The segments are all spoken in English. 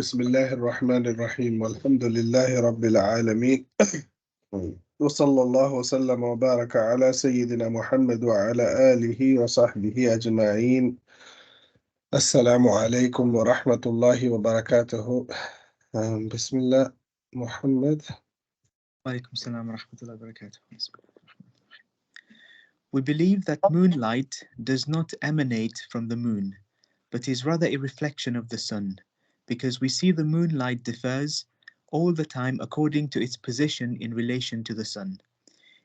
بسم الله الرحمن الرحيم والحمد لله رب العالمين وصلى الله وسلم وبارك على سيدنا محمد وعلى آله وصحبه أجمعين. السلام عليكم ورحمة الله وبركاته. بسم الله محمد. وعليكم السلام ورحمة الله وبركاته. We believe that moonlight does not emanate from the moon, but is rather a reflection of the sun, because we see the moonlight differs all the time according to its position in relation to the sun.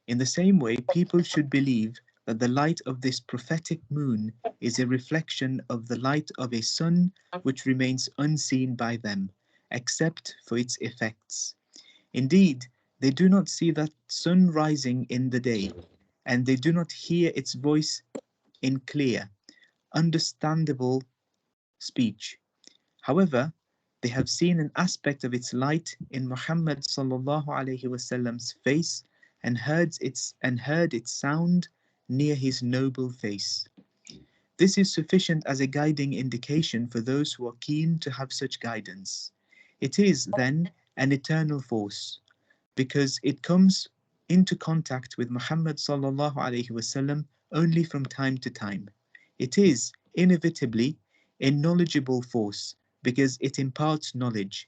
In the same way, people should believe that the light of this prophetic moon is a reflection of the light of a sun which remains unseen by them, except for its effects. Indeed, they do not see that sun rising in the day, and they do not hear its voice in clear, understandable speech. However, they have seen an aspect of its light in Muhammad sallallahu alaihi wasallam's face and heard its sound near his noble face. This is sufficient as a guiding indication for those who are keen to have such guidance. It is, then, an eternal force, because it comes into contact with Muhammad sallallahu alaihi wasallam only from time to time. It is inevitably a knowledgeable force because it imparts knowledge.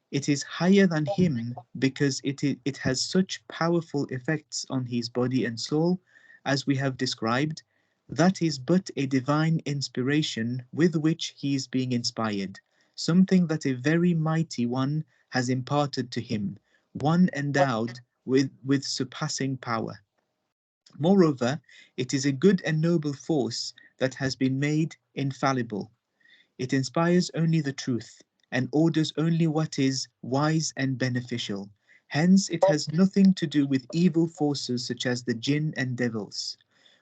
It is higher than him because it has such powerful effects on his body and soul, as we have described. That is but a divine inspiration with which he is being inspired, something that a very mighty one has imparted to him, one endowed with surpassing power. Moreover, it is a good and noble force that has been made infallible. It inspires only the truth and orders only what is wise and beneficial. Hence, it has nothing to do with evil forces such as the jinn and devils.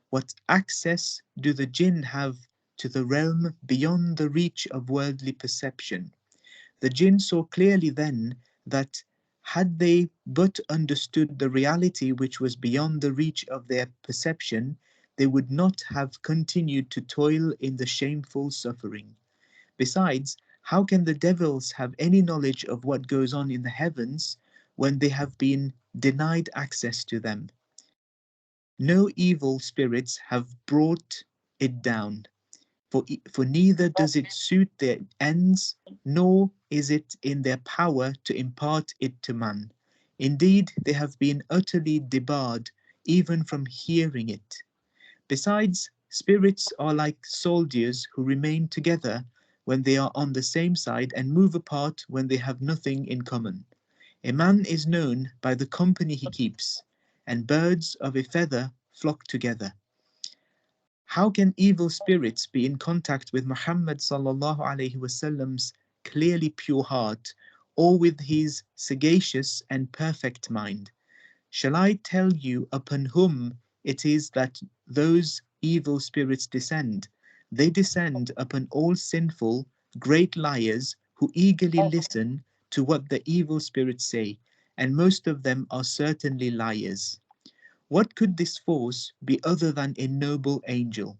What access do the jinn have to the realm beyond the reach of worldly perception? The jinn saw clearly then that had they but understood the reality which was beyond the reach of their perception, they would not have continued to toil in the shameful suffering. Besides, how can the devils have any knowledge of what goes on in the heavens when they have been denied access to them? No evil spirits have brought it down, for neither does it suit their ends, nor is it in their power to impart it to man. Indeed, they have been utterly debarred even from hearing it. Besides, spirits are like soldiers who remain together when they are on the same side and move apart when they have nothing in common. A man is known by the company he keeps, and birds of a feather flock together. How can evil spirits be in contact with Muhammad sallallahu alaihi wasallam's clearly pure heart, or with his sagacious and perfect mind? Shall I tell you upon whom it is that those evil spirits descend? They descend upon all sinful, great liars who eagerly listen to what the evil spirits say, and most of them are certainly liars. What could this force be other than a noble angel?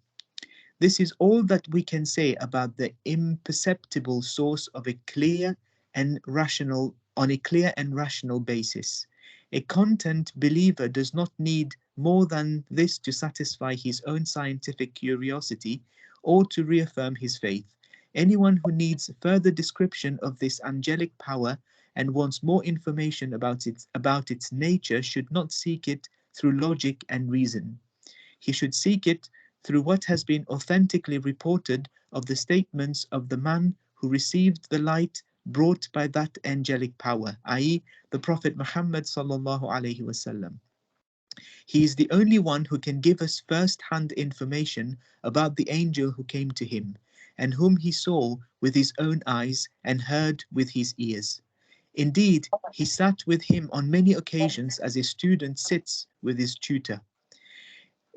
This is all that we can say about the imperceptible source of a clear and rational basis. A content believer does not need more than this to satisfy his own scientific curiosity or to reaffirm his faith. Anyone who needs further description of this angelic power and wants more information about its nature should not seek it through logic and reason. He should seek it through what has been authentically reported of the statements of the man who received the light brought by that angelic power, i.e., the Prophet Muhammad sallallahu alaihi wasallam. He is the only one who can give us first-hand information about the angel who came to him, and whom he saw with his own eyes and heard with his ears. Indeed, he sat with him on many occasions as a student sits with his tutor.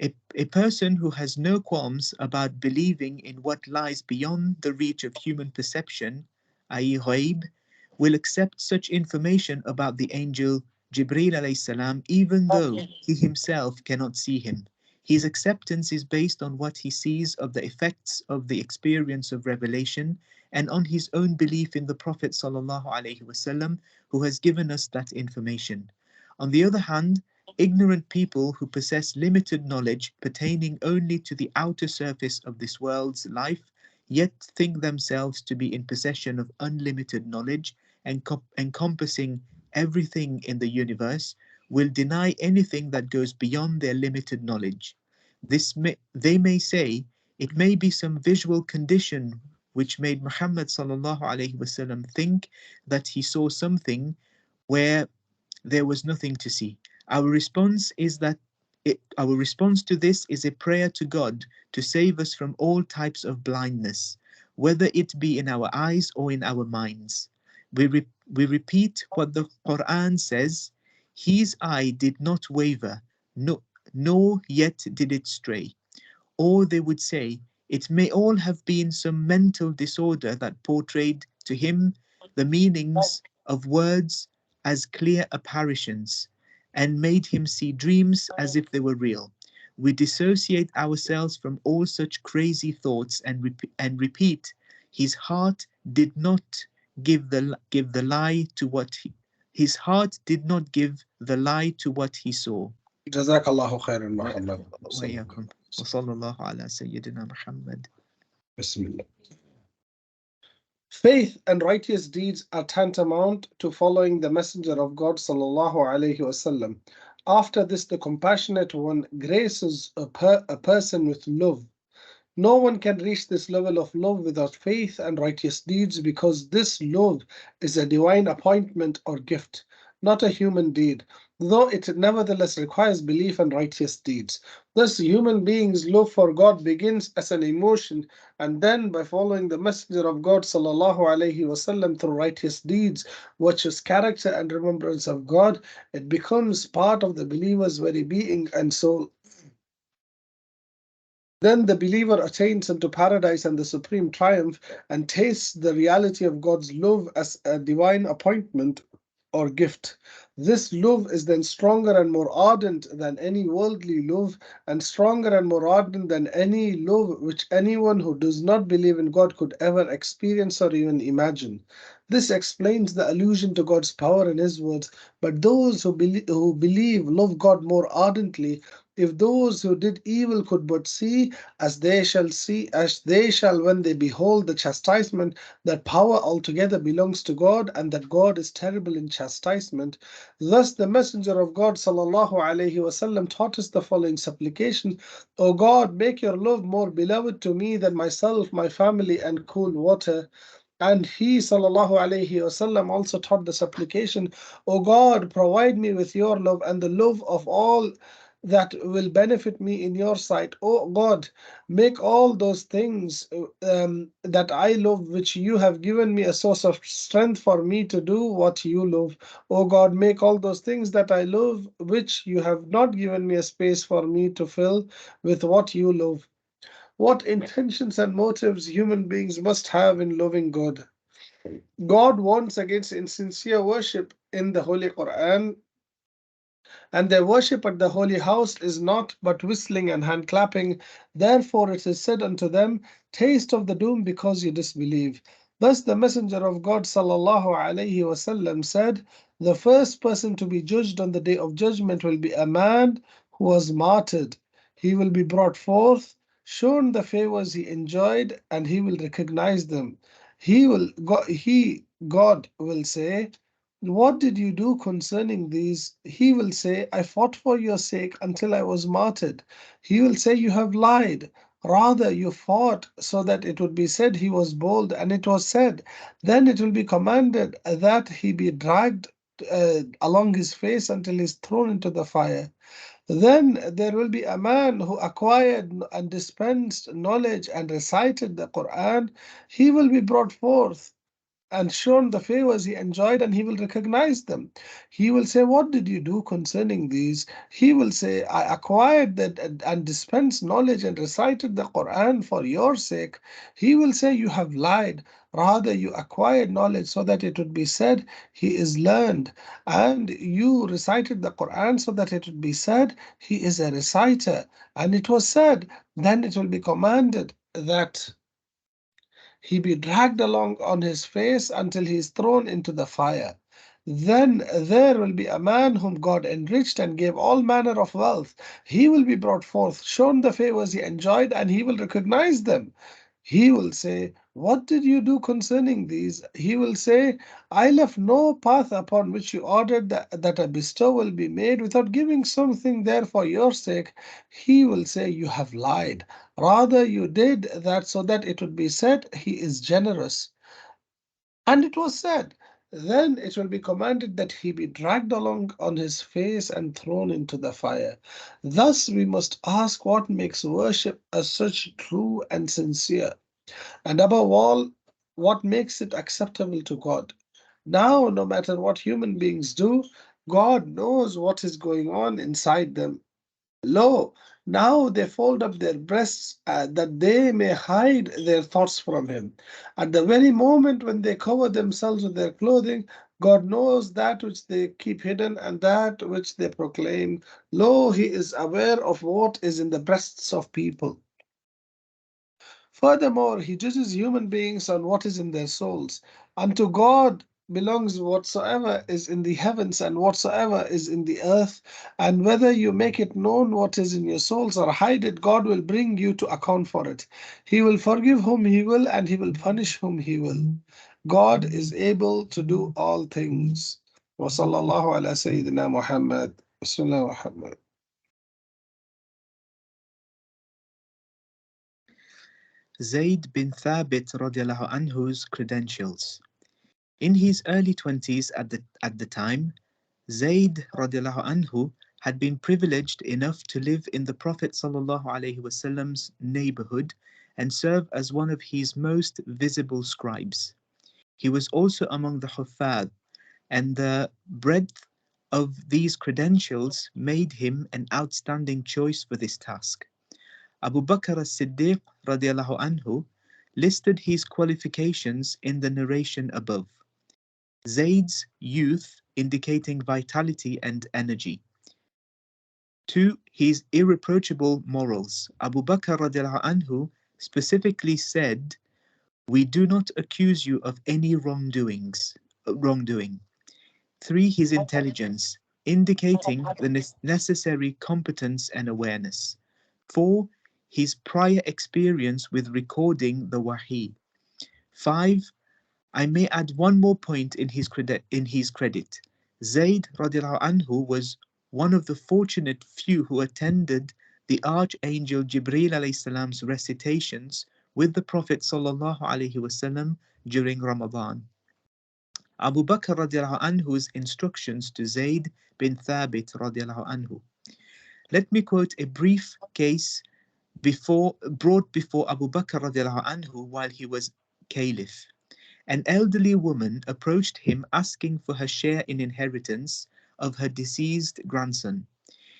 A person who has no qualms about believing in what lies beyond the reach of human perception, i.e. ghaib, will accept such information about the angel Jibreel alayhi salam even though he himself cannot see him. His acceptance is based on what he sees of the effects of the experience of revelation and on his own belief in the Prophet ﷺ, who has given us that information. On the other hand, ignorant people who possess limited knowledge pertaining only to the outer surface of this world's life, yet think themselves to be in possession of unlimited knowledge encompassing everything in the universe, will deny anything that goes beyond their limited knowledge. They may say it may be some visual condition which made Muhammad sallallahu alaihi wasallam think that he saw something where there was nothing to see. Our response to this is a prayer to God to save us from all types of blindness, whether it be in our eyes or in our minds. We repeat what the Qur'an says: His eye did not waver, nor yet did it stray. Or they would say, it may all have been some mental disorder that portrayed to him the meanings of words as clear apparitions and made him see dreams as if they were real. We dissociate ourselves from all such crazy thoughts and repeat, his heart did not give the lie to what his heart did not give the lie to what he saw. جزاك الله خيرا محمد. وإياكم وصلى الله على سيدنا محمد. Bismillah. Faith and righteous deeds are tantamount to following the Messenger of God sallallahu alaihi wasallam. After this, the Compassionate One graces a person with love. No one can reach this level of love without faith and righteous deeds, because this love is a divine appointment or gift, not a human deed, though it nevertheless requires belief and righteous deeds. Thus, human beings' love for God begins as an emotion, and then by following the Messenger of God sallallahu alaihi wasallam through righteous deeds, which is character and remembrance of God, it becomes part of the believer's very being and soul. Then the believer attains into paradise and the supreme triumph and tastes the reality of God's love as a divine appointment or gift. This love is then stronger and more ardent than any worldly love, and stronger and more ardent than any love which anyone who does not believe in God could ever experience or even imagine. This explains the allusion to God's power in His words. But those who believe love God more ardently. If those who did evil could but see, as they shall when they behold the chastisement, that power altogether belongs to God, and that God is terrible in chastisement. Thus the Messenger of God sallallahu alaihi wasallam taught us the following supplication: O God, make your love more beloved to me than myself, my family, and cool water. And he sallallahu alaihi wasallam also taught the supplication: O God, provide me with your love and the love of all that will benefit me in your sight. O God, make all those things that I love, which you have given me, a source of strength for me to do what you love. O God, make all those things that I love, which you have not given me, a space for me to fill with what you love. What intentions and motives human beings must have in loving God. God warns against insincere worship in the Holy Qur'an, and their worship at the holy house is not but whistling and hand clapping. Therefore it is said unto them, taste of the doom because you disbelieve. Thus the Messenger of God sallallahu alaihi wasallam said, the first person to be judged on the day of judgment will be a man who was martyred. He will be brought forth, shown the favors he enjoyed, and he will recognize them. God will say, what did you do concerning these? He will say, I fought for your sake until I was martyred. He will say, you have lied. Rather, you fought so that it would be said he was bold, and it was said. Then it will be commanded that he be dragged along his face until he is thrown into the fire. Then there will be a man who acquired and dispensed knowledge and recited the Qur'an. He will be brought forth and shown the favors he enjoyed, and he will recognize them. He will say, what did you do concerning these? He will say, I acquired that and dispensed knowledge and recited the Quran for your sake. He will say, you have lied. Rather, you acquired knowledge so that it would be said, he is learned. And you recited the Quran so that it would be said, he is a reciter. And it was said, then it will be commanded that he be dragged along on his face until he is thrown into the fire. Then there will be a man whom God enriched and gave all manner of wealth. He will be brought forth, shown the favors he enjoyed, and he will recognize them. He will say, what did you do concerning these? He will say, I left no path upon which you ordered that a bestowal be made without giving something there for your sake. He will say, you have lied. Rather, you did that so that it would be said, he is generous. And it was said, then it will be commanded that he be dragged along on his face and thrown into the fire. Thus, we must ask what makes worship as such true and sincere, and above all, what makes it acceptable to God. Now, no matter what human beings do, God knows what is going on inside them. Lo, now they fold up their breasts that they may hide their thoughts from him. At the very moment when they cover themselves with their clothing, God knows that which they keep hidden and that which they proclaim. Lo, he is aware of what is in the breasts of people. Furthermore, he judges human beings on what is in their souls. Unto God belongs whatsoever is in the heavens and whatsoever is in the earth. And whether you make it known what is in your souls or hide it, God will bring you to account for it. He will forgive whom he will, and he will punish whom he will. God is able to do all things. وصلى الله على سيدنا محمد. بسم الله الرحمن. Zayd bin Thabit radiallahu anhu's credentials. In his early 20s at the time, Zayd radiallahu anhu had been privileged enough to live in the Prophet sallallahu alaihi wasallam's neighborhood and serve as one of his most visible scribes. He was also among the Huffaz, and the breadth of these credentials made him an outstanding choice for this task. Abu Bakr as-Siddiq radiallahu anhu listed his qualifications in the narration above. Zayd's youth indicating vitality and energy. 2. His irreproachable morals. Abu Bakr radiallahu anhu specifically said, we do not accuse you of any wrongdoing. 3. His intelligence, indicating the necessary competence and awareness. 4. His prior experience with recording the Wahi. 5. I may add one more point in his credit. Zayd radiallahu anhu was one of the fortunate few who attended the Archangel Jibreel alayhi salam's recitations with the Prophet sallallahu alaihi wasallam during Ramadan. Abu Bakr radiallahu anhu's instructions to Zayd bin Thabit radiallahu anhu. Let me quote a brief case brought before Abu Bakr radiallahu anhu while he was caliph. An elderly woman approached him asking for her share in inheritance of her deceased grandson.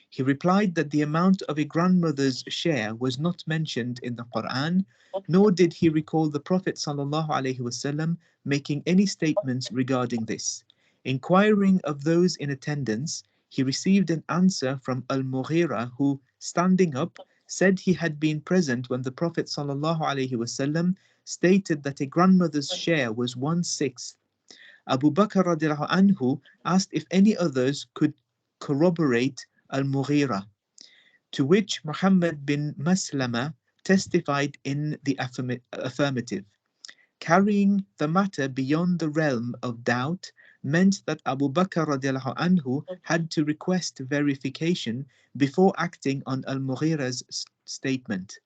He replied that the amount of a grandmother's share was not mentioned in the Qur'an, nor did he recall the Prophet ﷺ making any statements regarding this. Inquiring of those in attendance, he received an answer from Al-Mughira, who, standing up, said he had been present when the Prophet ﷺ stated that a grandmother's share was 1/6. Abu Bakr radiallahu anhu asked if any others could corroborate Al-Mughira, to which Muhammad bin Maslama testified in the affirmative. Carrying the matter beyond the realm of doubt meant that Abu Bakr radiallahu anhu had to request verification before acting on Al-Mughira's statement.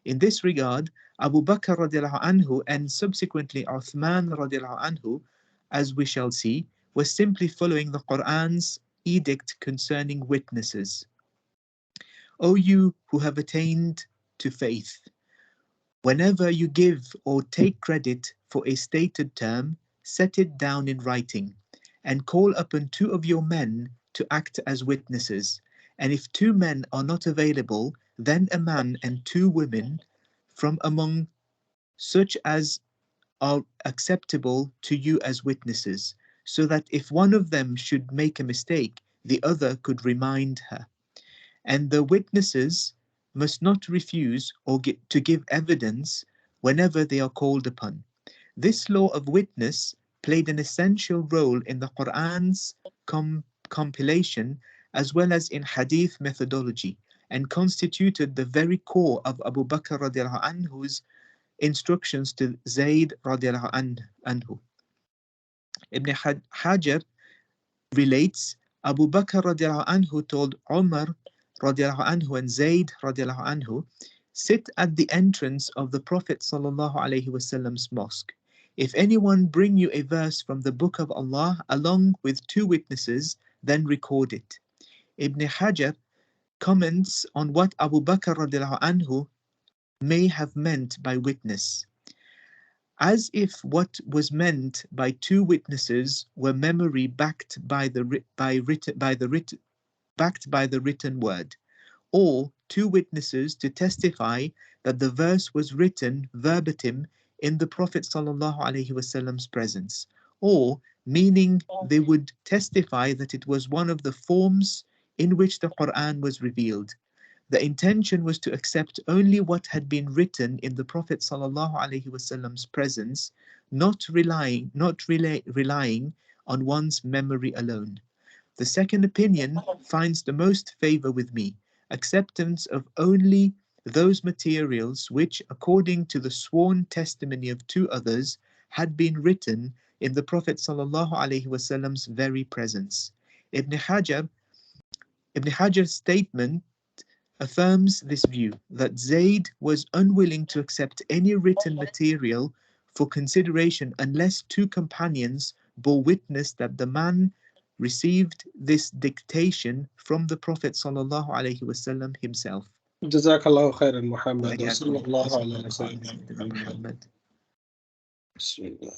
In this regard, Abu Bakr radiallahu anhu and subsequently Uthman radiallahu anhu, as we shall see, were simply following the Qur'an's edict concerning witnesses. O you who have attained to faith, whenever you give or take credit for a stated term, set it down in writing, and call upon 2 of your men to act as witnesses. And if 2 men are not available, then a man and 2 women from among such as are acceptable to you as witnesses, so that if one of them should make a mistake, the other could remind her. And the witnesses must not refuse or to give evidence whenever they are called upon. This law of witness played an essential role in the Qur'an's compilation as well as in hadith methodology, and constituted the very core of Abu Bakr radiallahu anhu's instructions to Zayd radiallahu anhu. Ibn Hajar relates, Abu Bakr radiallahu anhu told Umar radiallahu anhu and Zayd radiallahu anhu, sit at the entrance of the Prophet sallallahu alaihi wasallam's mosque. If anyone bring you a verse from the book of Allah along with 2 witnesses, then record it. Ibn Hajar comments on what Abu Bakr radiallahu anhu may have meant by witness, as if what was meant by 2 witnesses were memory backed by the written word, or 2 witnesses to testify that the verse was written verbatim in the Prophet ﷺ's presence, or meaning they would testify that it was one of the forms in which the Qur'an was revealed. The intention was to accept only what had been written in the Prophet ﷺ's presence, not relying on one's memory alone. The second opinion finds the most favor with me, acceptance of only those materials which, according to the sworn testimony of 2 others, had been written in the Prophet ﷺ's very presence. Ibn Hajar's statement affirms this view, that Zayd was unwilling to accept any written material for consideration unless 2 companions bore witness that the man received this dictation from the Prophet ﷺ himself. Jazakallahu khairan, Muhammad. Wa sallallahu ala Muhammad. Bismillah.